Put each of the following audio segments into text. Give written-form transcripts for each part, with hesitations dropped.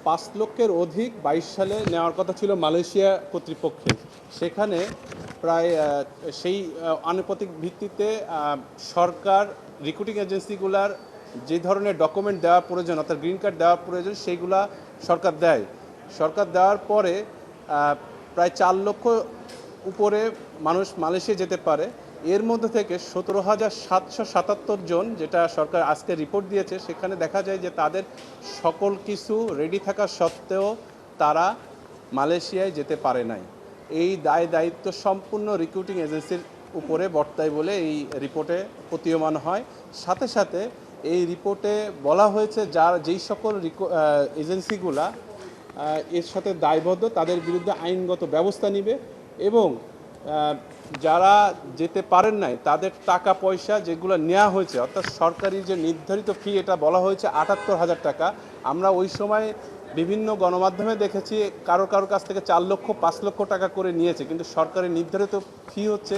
5 লক্ষের অধিক 22 সালে নেওয়ার কথা ছিল মালয়েশিয়া কর্তৃপক্ষের। সেখানে প্রায় সেই আনুপাতিক ভিত্তিতে সরকার রিক্রুটিং এজেন্সিগুলার যে ধরনের ডকুমেন্ট দেওয়া প্রয়োজন অর্থাৎ গ্রিন কার্ড দেওয়া প্রয়োজন সেইগুলা সরকার দেয়। সরকার দেওয়ার পরে প্রায় 4 লক্ষ উপরে মানুষ মালয়েশিয়া যেতে পারে। এর মধ্যে থেকে 17,777 জন, যেটা সরকার আজকে রিপোর্ট দিয়েছে, সেখানে দেখা যায় যে তাদের সকল কিছু রেডি থাকা সত্ত্বেও তারা মালয়েশিয়ায় যেতে পারে নাই। এই দায়িত্ব সম্পূর্ণ রিক্রুটিং এজেন্সির উপরে বর্তায় বলে এই রিপোর্টে প্রতীয়মান হয়। সাথে সাথে এই রিপোর্টে বলা হয়েছে যেই সকল এজেন্সিগুলা এর সাথে দায়বদ্ধ তাদের বিরুদ্ধে আইনগত ব্যবস্থা নেবে এবং যারা যেতে পারেন নাই তাদের টাকা পয়সা যেগুলো নেওয়া হয়েছে, অর্থাৎ সরকারি যে নির্ধারিত ফি, এটা বলা হয়েছে 78,000 টাকা। আমরা ওই সময় বিভিন্ন গণমাধ্যমে দেখেছি কারো কাছ থেকে 4 লক্ষ 5 লক্ষ টাকা করে নিয়েছে, কিন্তু সরকারের নির্ধারিত ফি হচ্ছে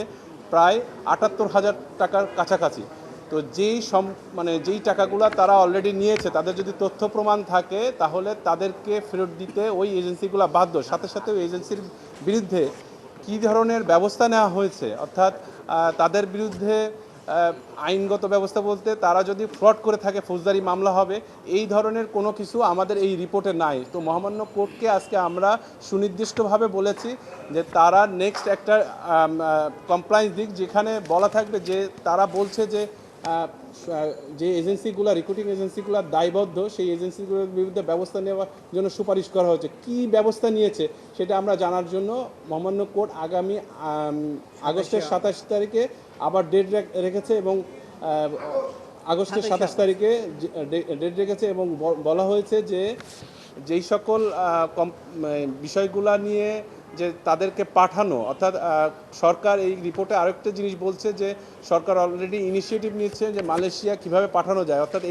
প্রায় 78,000 টাকার কাছাকাছি। তো যেই টাকাগুলো তারা অলরেডি নিয়েছে, তাদের যদি তথ্য প্রমাণ থাকে তাহলে তাদেরকে ফেরত দিতে ওই এজেন্সিগুলো বাধ্য। সাথে সাথে ওই এজেন্সির বিরুদ্ধে কী ধরনের ব্যবস্থা নেওয়া হয়েছে, অর্থাৎ তাদের বিরুদ্ধে আইনগত ব্যবস্থা বলতে তারা যদি ফ্রড করে থাকে ফৌজদারি মামলা হবে, এই ধরনের কোনো কিছু আমাদের এই রিপোর্টে নাই। তো মহামান্য কোর্টকে আজকে আমরা সুনির্দিষ্টভাবে বলেছি যে তারা নেক্সট একটা কমপ্লায়েন্স দিক, যেখানে বলা থাকবে যে তারা বলছে যে এজেন্সিগুলো রিক্রুটিং এজেন্সিগুলো দায়বদ্ধ, সেই এজেন্সিগুলোর বিরুদ্ধে ব্যবস্থা নেওয়ার জন্য সুপারিশ করা হয়েছে। কী ব্যবস্থা নিয়েছে সেটা আমরা জানার জন্য মহামান্য কোর্ট আগামী আগস্টের 27 তারিখে আবার ডেট রেখেছে এবং আগস্টের 27 তারিখে ডেট রেখেছে এবং বলা হয়েছে যে যেই সকল বিষয়গুলো নিয়ে যে তাদেরকে পাঠানো, অর্থাৎ সরকার এই রিপোর্টে আরেকটা জিনিস বলছে যে সরকার অলরেডি ইনিশিয়েটিভ নিচ্ছে যে মালয়েশিয়া কিভাবে পাঠানো যায়, অর্থাৎ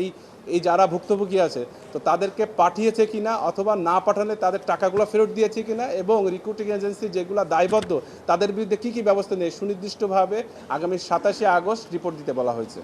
এই যারা ভুক্তভোগী আছে তো তাদেরকে পাঠিয়েছে কিনা, অথবা না পাঠালে তাদের টাকাগুলো ফেরত দিয়েছে কিনা, এবং রিক্রুটিং এজেন্সি যেগুলো দায়বদ্ধ তাদের বিরুদ্ধে কী কী ব্যবস্থা নেয় সুনির্দিষ্টভাবে আগামী 27 আগস্ট রিপোর্ট দিতে বলা হয়েছে।